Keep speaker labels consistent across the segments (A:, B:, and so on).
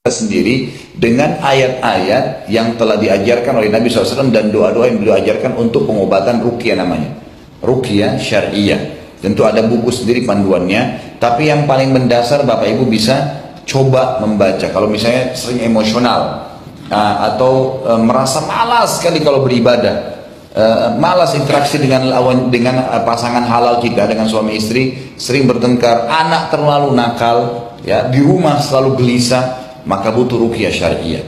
A: sendiri dengan ayat-ayat yang telah diajarkan oleh Nabi SAW dan doa-doa yang beliau ajarkan untuk pengobatan ruqyah namanya. Ruqyah syariah. Tentu ada buku sendiri panduannya, tapi yang paling mendasar Bapak Ibu bisa coba membaca. Kalau misalnya sering emosional atau merasa malas sekali kalau beribadah, malas interaksi dengan lawan, dengan pasangan halal kita, dengan suami istri, sering bertengkar, anak terlalu nakal, ya, di rumah selalu gelisah, maka butuh ruqyah syariah.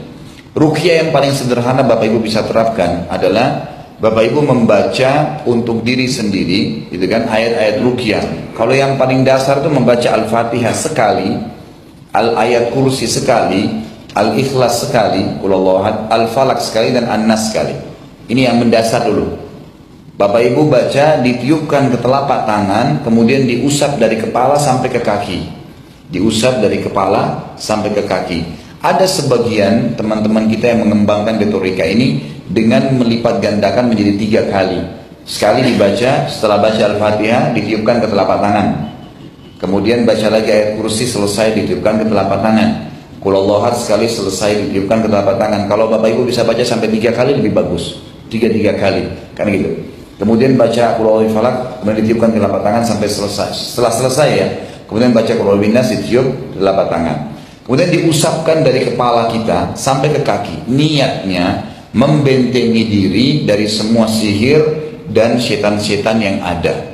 A: Ruqyah yang paling sederhana Bapak Ibu bisa terapkan adalah Bapak Ibu membaca untuk diri sendiri, gitu kan, ayat-ayat ruqyah. Kalau yang paling dasar itu membaca Al-Fatihah sekali, Al-Ayat Kursi sekali, Al-Ikhlas sekali, Al-Falaq sekali, dan An-Nas sekali. Ini yang mendasar dulu. Bapak Ibu baca, ditiupkan ke telapak tangan, kemudian diusap dari kepala sampai ke kaki. Diusap dari kepala sampai ke kaki. Ada sebagian teman-teman kita yang mengembangkan retorika ini dengan melipat gandakan menjadi 3 kali. Sekali dibaca, setelah baca Al-Fatihah ditiupkan ke telapak tangan. Kemudian baca lagi ayat kursi, selesai ditiupkan ke telapak tangan. Qul Huwallahu ahad sekali, selesai ditiupkan ke telapak tangan. Kalau Bapak Ibu bisa baca sampai 3 kali lebih bagus. 3 kali, kan gitu. Kemudian baca Qul Huwallahu falaq, kemudian ditiupkan ke telapak tangan sampai selesai. Setelah selesai ya, kemudian baca Qul Huwallahu nas, ditiup ke telapak tangan. Kemudian diusapkan dari kepala kita sampai ke kaki. Niatnya membentengi diri dari semua sihir dan setan-setan yang ada.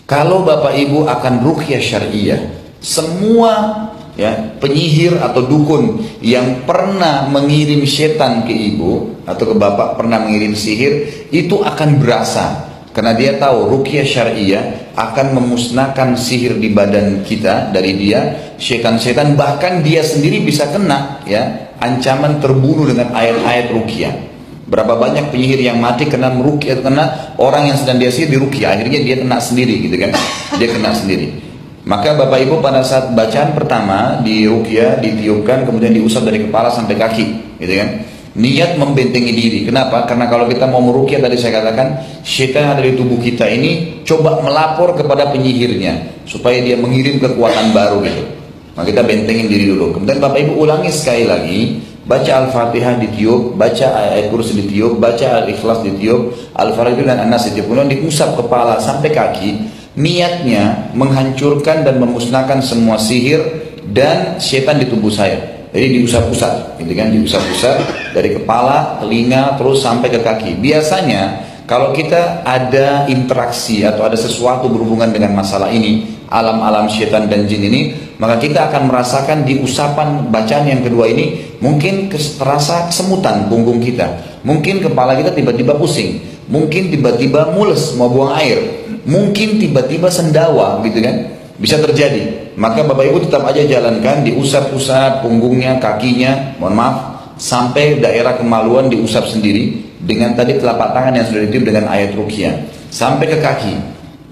A: Kalau Bapak Ibu akan ruqyah syariah, semua ya penyihir atau dukun yang pernah mengirim setan ke Ibu atau ke Bapak, pernah mengirim sihir, itu akan berasa. Karena dia tahu ruqyah syariah akan memusnahkan sihir di badan kita dari dia, setan-setan, bahkan dia sendiri bisa kena ya ancaman terbunuh dengan ayat-ayat ruqyah. Berapa banyak penyihir yang mati kena meruqyah, kena orang yang sedang dia sihir di ruqyah, akhirnya dia kena sendiri gitu kan. Dia kena sendiri. Maka Bapak Ibu pada saat bacaan pertama di ruqyah ditiupkan, kemudian diusap dari kepala sampai kaki, gitu kan. Niat membentengi diri. Kenapa? Karena kalau kita mau meruqyah, tadi saya katakan, syaitan yang ada di tubuh kita ini coba melapor kepada penyihirnya supaya dia mengirim kekuatan baru gitu. Maka kita bentengin diri dulu. Kemudian Bapak Ibu ulangi sekali lagi, baca Al-Fatihah ditiup, baca ayat kursi ditiup, baca Al-Ikhlas ditiup, Al-Falaq dan An-Nas ditiup, kemudian diusap kepala sampai kaki. Niatnya menghancurkan dan memusnahkan semua sihir dan syaitan di tubuh saya. Jadi diusap-usap, gitu kan, diusap-usap dari kepala, telinga, terus sampai ke kaki. Biasanya kalau kita ada interaksi atau ada sesuatu berhubungan dengan masalah ini, alam-alam syaitan dan jin ini, maka kita akan merasakan di usapan bacaan yang kedua ini, mungkin terasa kesemutan punggung kita, mungkin kepala kita tiba-tiba pusing, mungkin tiba-tiba mules mau buang air, mungkin tiba-tiba sendawa, gitu kan. Bisa terjadi. Maka Bapak Ibu tetap aja jalankan, diusap-usap punggungnya, kakinya, mohon maaf, sampai daerah kemaluan diusap sendiri dengan tadi telapak tangan yang sudah ditiup dengan ayat ruqyah sampai ke kaki.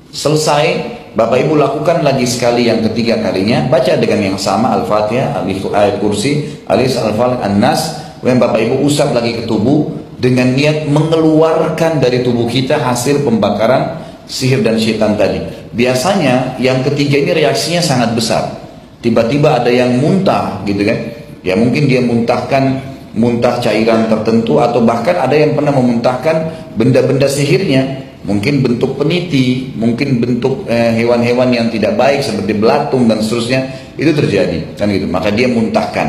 A: Selesai, Bapak Ibu lakukan lagi sekali yang ketiga kalinya, baca dengan yang sama Al-Fatihah, ayat kursi, Al-Falaq, An-Nas, kemudian Bapak Ibu usap lagi ke tubuh dengan niat mengeluarkan dari tubuh kita hasil pembakaran sihir dan syaitan tadi. Biasanya yang ketiga ini reaksinya sangat besar. Tiba-tiba ada yang muntah gitu kan. Ya mungkin dia muntah cairan tertentu, atau bahkan ada yang pernah memuntahkan benda-benda sihirnya. Mungkin bentuk peniti, mungkin bentuk hewan-hewan yang tidak baik seperti belatung dan seterusnya. Itu terjadi kan gitu. Maka dia muntahkan.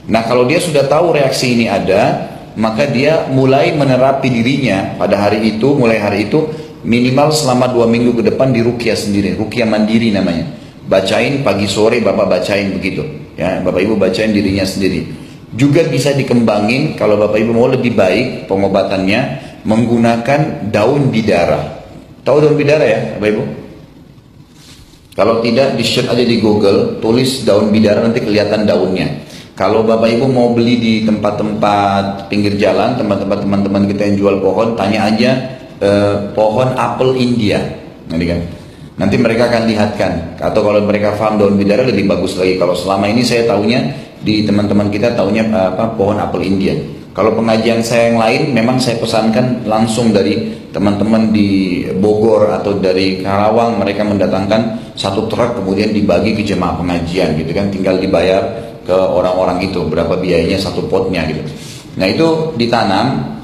A: Nah, kalau dia sudah tahu reaksi ini ada, maka dia mulai menerapi dirinya pada hari itu, mulai hari itu minimal selama 2 minggu ke depan di ruqyah sendiri, ruqyah mandiri namanya. Bacain pagi sore, Bapak bacain begitu. Ya, Bapak Ibu bacain dirinya sendiri. Juga bisa dikembangin kalau Bapak Ibu mau lebih baik pengobatannya menggunakan daun bidara. Tahu daun bidara ya, Bapak Ibu? Kalau tidak, di search aja di Google, tulis daun bidara, nanti kelihatan daunnya. Kalau Bapak Ibu mau beli di tempat-tempat pinggir jalan, tempat-tempat teman-teman kita yang jual pohon, tanya aja pohon apel India, nanti mereka akan lihatkan. Atau kalau mereka paham daun bidara lebih bagus lagi. Kalau selama ini saya tahunya di teman-teman kita tahunya pohon apel India. Kalau pengajian saya yang lain memang saya pesankan langsung dari teman-teman di Bogor atau dari Karawang, mereka mendatangkan 1 truk kemudian dibagi ke jemaah pengajian gitu kan, tinggal dibayar ke orang-orang itu, berapa biayanya satu potnya gitu. Nah itu ditanam,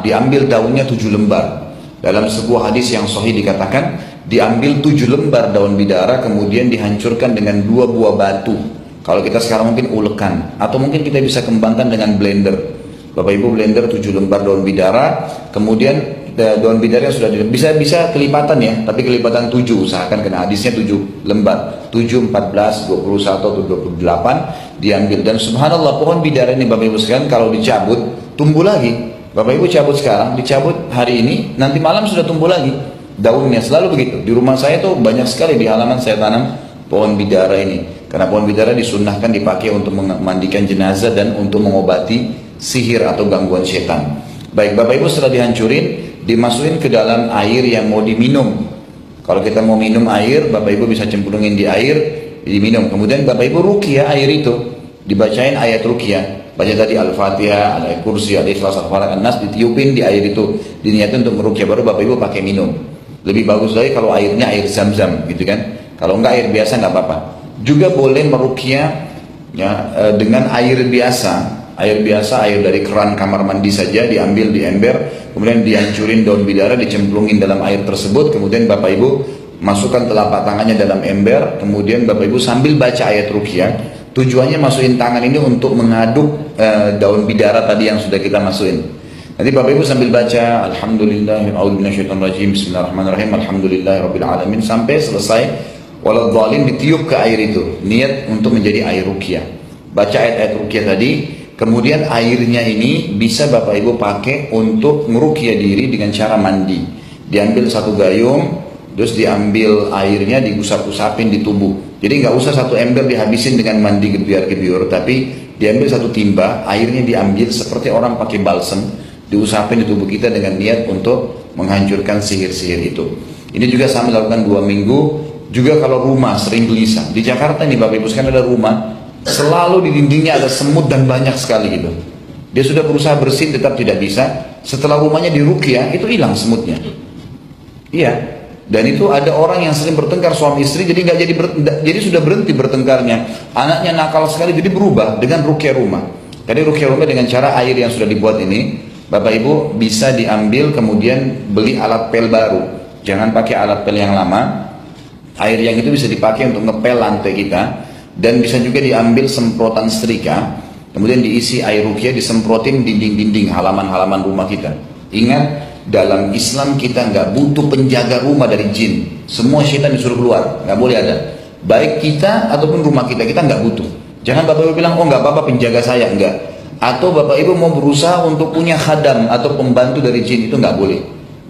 A: diambil daunnya 7 lembar. Dalam sebuah hadis yang sahih dikatakan, diambil 7 lembar daun bidara, kemudian dihancurkan dengan 2 buah batu. Kalau kita sekarang mungkin ulekan, atau mungkin kita bisa kembangkan dengan blender. Bapak Ibu blender 7 lembar daun bidara, kemudian daun bidara yang sudah bisa kelipatan ya, tapi kelipatan 7, usahakan karena hadisnya 7 lembar, 7, 14, 21 atau 28 diambil. Dan subhanallah pohon bidara ini Bapak Ibu sekalian kalau dicabut tumbuh lagi. Bapak Ibu cabut sekarang, dicabut hari ini, nanti malam sudah tumbuh lagi daunnya, selalu begitu. Di rumah saya tuh banyak sekali di halaman saya tanam pohon bidara ini, karena pohon bidara disunnahkan dipakai untuk memandikan jenazah dan untuk mengobati sihir atau gangguan setan. Baik Bapak Ibu, setelah dihancurin, dimasukin ke dalam air yang mau diminum. Kalau kita mau minum air, Bapak Ibu bisa cemplungin di air, diminum. Kemudian Bapak Ibu ruqyah air itu, dibacain ayat ruqyah. Baca tadi Al-Fatihah, Al-Ayat Kursi, Al-Ikhlas, Al-Falaq, An-Nas, ditiupin di air itu, diniatin untuk meruqyah, baru Bapak Ibu pakai minum. Lebih bagus lagi kalau airnya air zam-zam gitu kan. Kalau enggak air biasa enggak apa-apa. Juga boleh meruqyah ya, dengan air biasa. Air biasa, air dari keran kamar mandi saja, diambil di ember, kemudian dihancurin daun bidara, dicemplungin dalam air tersebut, kemudian Bapak Ibu masukkan telapak tangannya dalam ember, kemudian Bapak Ibu sambil baca ayat ruqyah. Tujuannya masukin tangan ini untuk mengaduk daun bidara tadi yang sudah kita masukin. Nanti Bapak Ibu sambil baca Alhamdulillah, a'udzubillahiminasyaitonirrajim, Bismillahirrahmanirrahim, Alhamdulillahirrabbilalamin, sampai selesai waladhdallin, ditiup ke air itu, niat untuk menjadi air ruqyah. Baca ayat-ayat ruqyah tadi. Kemudian airnya ini bisa Bapak Ibu pakai untuk meruqyah diri dengan cara mandi. Diambil satu gayung, terus diambil airnya, digusap-gusapin di tubuh. Jadi nggak usah satu ember dihabisin dengan mandi gebiar-gebiur, tapi diambil satu timba, airnya diambil seperti orang pakai balsem, diusapin di tubuh kita dengan niat untuk menghancurkan sihir-sihir itu. Ini juga sama dilakukan 2 minggu. Juga kalau rumah sering gelisah. Di Jakarta nih Bapak Ibu sekarang ada rumah, selalu di dindingnya ada semut dan banyak sekali gitu. Dia sudah berusaha bersihin tetap tidak bisa. Setelah rumahnya diruqyah itu hilang semutnya. Iya. Dan itu ada orang yang sering bertengkar suami istri, jadi nggak jadi sudah berhenti bertengkarnya. Anaknya nakal sekali, jadi berubah dengan ruqyah rumah. Tadi ruqyah rumah dengan cara air yang sudah dibuat ini, Bapak Ibu bisa diambil kemudian beli alat pel baru. Jangan pakai alat pel yang lama. Air yang itu bisa dipakai untuk ngepel lantai kita. Dan bisa juga diambil semprotan setrika, kemudian diisi air ruqyah, disemprotin dinding-dinding halaman-halaman rumah kita. Ingat, dalam Islam kita nggak butuh penjaga rumah dari jin. Semua syaitan disuruh keluar, nggak boleh ada. Baik kita ataupun rumah kita nggak butuh. Jangan Bapak Ibu bilang, oh nggak apa-apa penjaga saya, enggak. Atau Bapak Ibu mau berusaha untuk punya khadam atau pembantu dari jin, itu nggak boleh.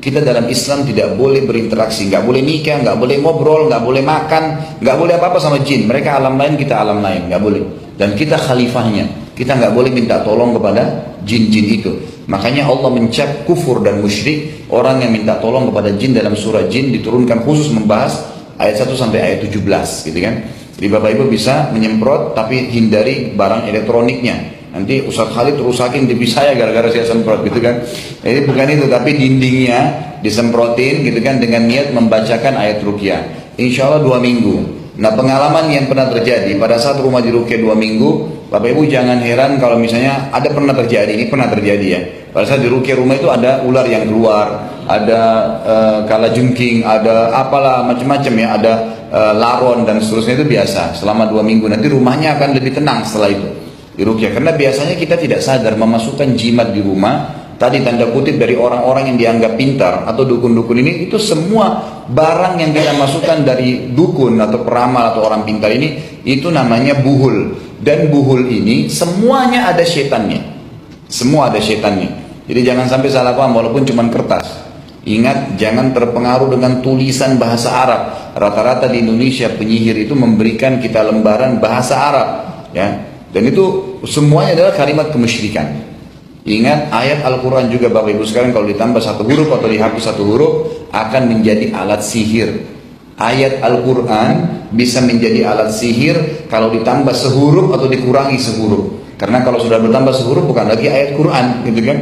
A: Kita dalam Islam tidak boleh berinteraksi, nggak boleh nikah, nggak boleh ngobrol, nggak boleh makan, nggak boleh apa-apa sama jin. Mereka alam lain, kita alam lain, nggak boleh. Dan kita khalifahnya, kita nggak boleh minta tolong kepada jin-jin itu. Makanya Allah mencap kufur dan musyrik orang yang minta tolong kepada jin. Dalam surah jin diturunkan khusus membahas ayat 1 sampai ayat 17 gitu kan. Jadi Bapak Ibu bisa menyemprot tapi hindari barang elektroniknya. Nanti Ustaz Khalid rusakin TV saya gara-gara saya semprot gitu kan. Jadi bukan itu, tapi dindingnya disemprotin gitu kan dengan niat membacakan ayat ruqyah. Insya Allah 2 minggu. Nah pengalaman yang pernah terjadi pada saat rumah di ruqyah 2 minggu, Bapak Ibu jangan heran kalau misalnya ada pernah terjadi, ini pernah terjadi ya. Pada saat di ruqyah rumah itu ada ular yang keluar, ada kalajengking, ada apalah macam-macam ya, ada laron dan seterusnya, itu biasa selama 2 minggu. Nanti rumahnya akan lebih tenang setelah itu. Di ruqyah, karena biasanya kita tidak sadar memasukkan jimat di rumah. Tadi tanda kutip dari orang-orang yang dianggap pintar atau dukun-dukun ini, itu semua barang yang kita masukkan dari dukun atau peramal atau orang pintar ini, itu namanya buhul. Dan buhul ini semuanya ada setannya, semua ada setannya. Jadi jangan sampai salah paham walaupun cuma kertas. Ingat, jangan terpengaruh dengan tulisan bahasa Arab. Rata-rata di Indonesia penyihir itu memberikan kita lembaran bahasa Arab ya. Dan itu semuanya adalah kalimat kemusyrikan. Ingat, ayat Al-Quran juga Bapak Ibu sekalian, kalau ditambah 1 huruf atau dihapus 1 huruf akan menjadi alat sihir. Ayat Al-Quran bisa menjadi alat sihir kalau ditambah sehuruf atau dikurangi sehuruf. Karena kalau sudah bertambah sehuruf bukan lagi ayat Quran gitu kan.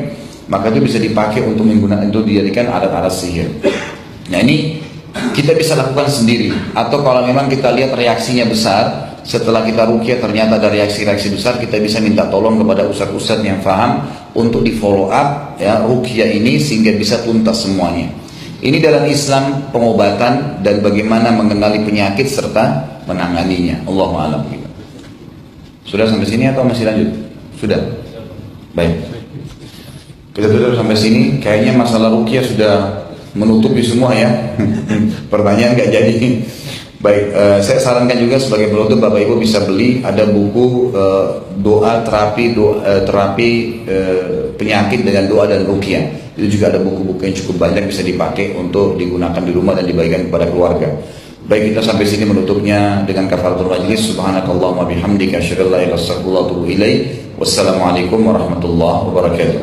A: Maka itu bisa dipakai untuk menggunakan, untuk dijadikan alat-alat sihir. Nah ini kita bisa lakukan sendiri. Atau kalau memang kita lihat reaksinya besar, setelah kita ruqyah ternyata ada reaksi-reaksi besar, kita bisa minta tolong kepada ustadz-ustadz yang paham untuk di follow up ya ruqyah ini sehingga bisa tuntas semuanya. Ini dalam Islam pengobatan dan bagaimana mengenali penyakit serta menanganinya. Allahu a'lam. Sudah sampai sini atau masih lanjut? Sudah. Baik. Kita tutup sampai sini. Kayaknya masalah ruqyah sudah menutupi semua ya. Pertanyaan nggak jadi. Baik, saya sarankan juga sebagai penutup Bapak Ibu bisa beli ada buku doa terapi penyakit dengan doa dan ruqyah. Itu juga ada buku-buku yang cukup banyak bisa dipakai untuk digunakan di rumah dan dibagikan kepada keluarga. Baik, kita sampai sini menutupnya dengan kafaratul majlis. Subhanakallahumma bihamdika asyhadu an la ilaha illa anta astaghfiruka wa atubu ilaik. Wassalamualaikum warahmatullahi wabarakatuh.